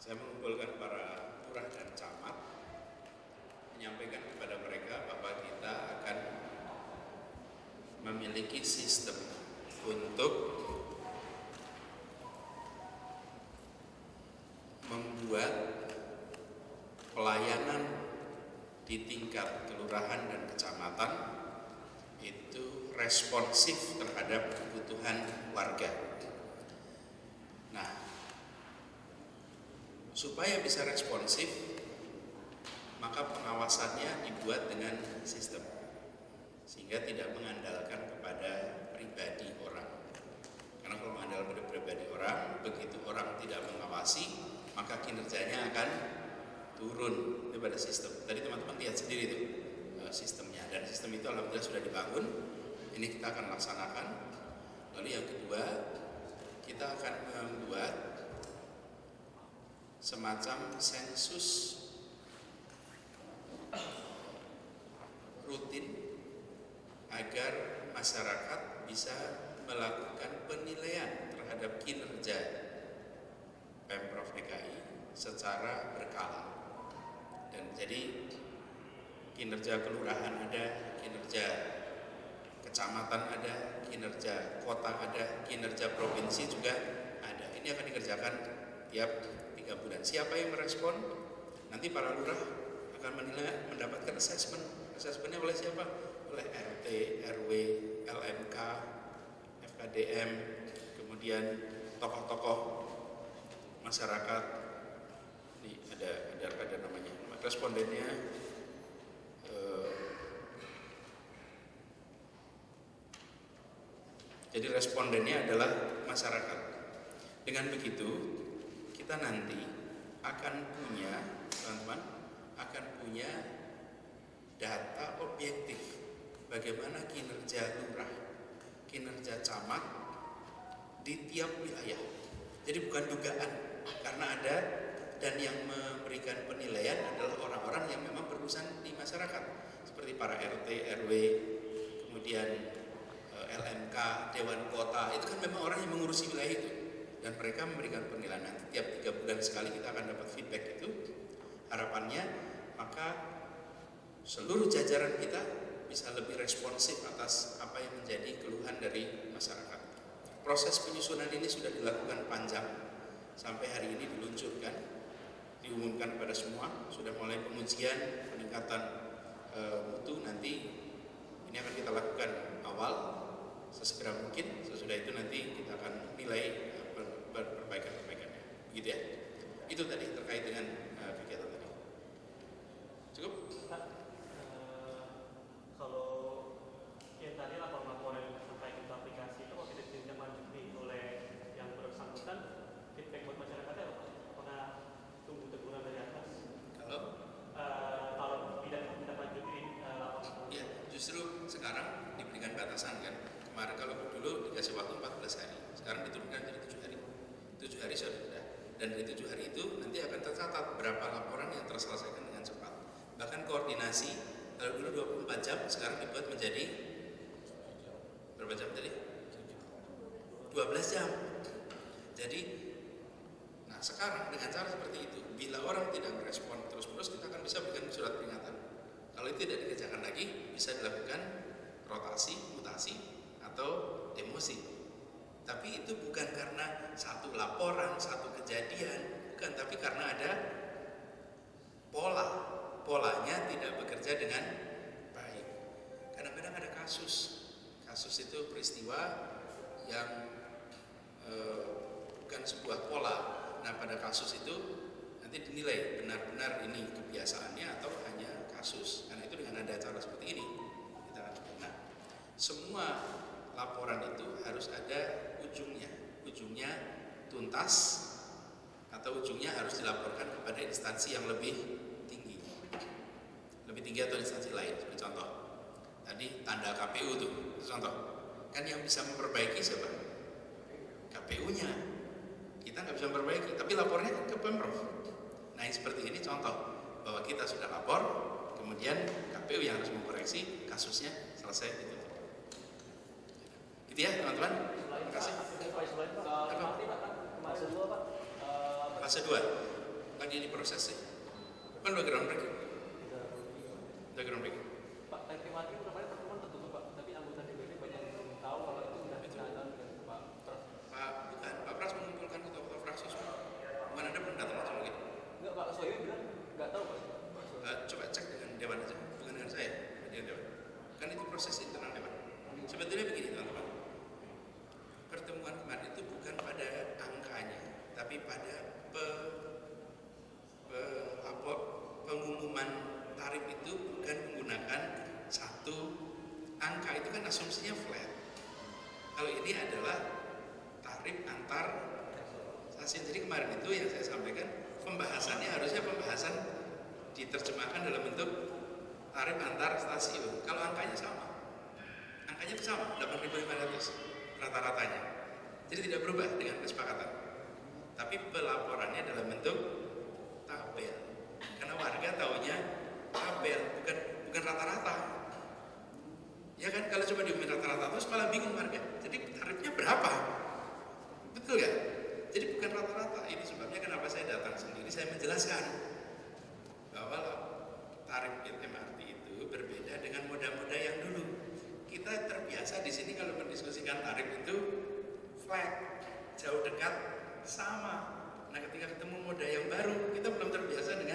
Saya mengumpulkan para lurah dan camat, menyampaikan kepada mereka bahwa kita akan memiliki sistem untuk membuat pelayanan di tingkat kelurahan dan kecamatan itu responsif terhadap kebutuhan warga. Nah, supaya bisa responsif, maka pengawasannya dibuat dengan sistem, sehingga tidak mengandalkan kepada pribadi orang. Karena kalau mengandalkan pada pribadi orang, begitu orang tidak mengawasi, maka kinerjanya akan turun daripada sistem. Tadi teman-teman lihat sendiri itu sistemnya, dan sistem itu alhamdulillah sudah dibangun. Ini kita akan laksanakan. Lalu yang kedua, kita akan membuat semacam sensus rutin agar masyarakat bisa melakukan penilaian terhadap kinerja Pemprov DKI secara berkala. Dan jadi kinerja kelurahan ada, kinerja kecamatan ada, kinerja kota ada, kinerja provinsi juga ada. Ini akan dikerjakan tiap 3 bulan. Siapa yang merespon? Nanti para lurah akan menilai, mendapatkan assessment. Assessmentnya oleh siapa? Oleh RT, RW, LMK, FKDM, kemudian tokoh-tokoh masyarakat. Ini ada namanya. Respondennya jadi respondennya adalah masyarakat. Dengan begitu, kita nanti akan punya, teman-teman, akan punya data objektif bagaimana kinerja lurah, kinerja camat di tiap wilayah. Jadi bukan dugaan, karena ada, dan yang memberikan penilaian adalah orang-orang yang memang berurusan di masyarakat, seperti para RT, RW, kemudian LMK, Dewan Kota. Itu kan memang orang yang mengurusi wilayah itu, dan mereka memberikan penilaian. Nanti tiap 3 bulan sekali kita akan dapat feedback itu. Harapannya maka seluruh jajaran kita bisa lebih responsif atas apa yang menjadi keluhan dari masyarakat. Proses penyusunan ini sudah dilakukan panjang, sampai hari ini diluncurkan, diumumkan kepada semua. Sudah mulai pengujian, peningkatan mutu. Nanti ini akan kita lakukan awal, sesegera mungkin. Sesudah itu nanti kita akan nilai perbaikan-perbaikannya, gitu ya. Itu tadi terkait dengan kegiatan tadi. Cukup? Kalau yang tadi laporan yang terkait dengan aplikasi itu kalau tidak ditindaklanjuti oleh yang bersangkutan, feedback buat masyarakatnya apakah tunggu teguran dari atas? Kalau tidak ditindaklanjuti laporan? Ya, justru sekarang diberikan batasan kan. Kemarin kalau dulu dikasih waktu 14 hari, sekarang diturunkan jadi 7 hari. 7 hari sudah. Dan dari 7 hari itu nanti akan tercatat berapa laporan yang terselesaikan dengan cepat. Bahkan koordinasi, kalau dulu 24 jam, sekarang dibuat menjadi berapa jam tadi? 12 jam. Jadi, nah sekarang dengan cara seperti itu, bila orang tidak merespon terus-menerus, kita akan bisa berikan surat peringatan. Kalau itu tidak dikerjakan lagi, bisa dilakukan rotasi, mutasi, atau demosi. Tapi itu bukan karena satu laporan, satu kejadian, bukan, tapi karena ada polanya tidak bekerja dengan baik. Kadang-kadang ada kasus itu peristiwa yang bukan sebuah pola. Nah, pada kasus itu nanti dinilai benar-benar ini kebiasaannya atau hanya kasus. Karena itu dengan ada cara seperti ini kita lakukan. Nah, semua laporan itu harus ada ujungnya tuntas atau ujungnya harus dilaporkan kepada instansi yang lebih tinggi atau instansi lain. Seperti contoh tadi tanda KPU tuh, contoh kan yang bisa memperbaiki siapa? KPU-nya. Kita nggak bisa memperbaiki, tapi lapornya kan ke Pemprov. Nah, yang seperti ini contoh bahwa kita sudah lapor, kemudian KPU yang harus mengkoreksi, kasusnya selesai gitu. Gitu ya teman-teman. Terima kasih. Fase 2 lagi diproses sih. Kan udah groundbreaking. Pak, Teknikmati itu namanya pertemuan tertutup Pak, tapi anggota DPD banyak yang belum tahu kalau itu sudah dicanangkan dengan Pak Pras. Pak Pras mengumpulkan ketua-ketua fraksi semua. Bukan Anda belum datang langsung gitu? Enggak, Pak Soewi bilang nggak tahu Pak. Coba cek dengan Dewan aja, bukan dengan saya, dengan Dewan. Kan itu proses internal Dewan. Sebetulnya begini teman-teman, pertemuan kemarin itu bukan pada angkanya, tapi pada pengumuman tarif itu bukan menggunakan satu angka. Itu kan asumsinya flat. Kalau ini adalah tarif antar stasiun. Jadi kemarin itu yang saya sampaikan, pembahasannya harusnya pembahasan diterjemahkan dalam bentuk tarif antar stasiun. Kalau angkanya itu sama 8.500 rata-ratanya. Jadi tidak berubah dengan kesepakatan. Tapi pelaporannya dalam bentuk tabel. Karena warga taunya tabel, bukan rata-rata. Ya kan, kalau coba diumumin rata-rata terus malah bingung warga. Jadi tarifnya berapa? Betul gak? Jadi bukan rata-rata. Ini sebabnya kenapa saya datang sendiri, saya menjelaskan bahwa tarif MRT itu berbeda dengan moda-moda yang dulu. Kita terbiasa di sini kalau mendiskusikan tarif itu flat, jauh dekat, sama. Nah, ketika ketemu moda yang baru, kita belum terbiasa dengan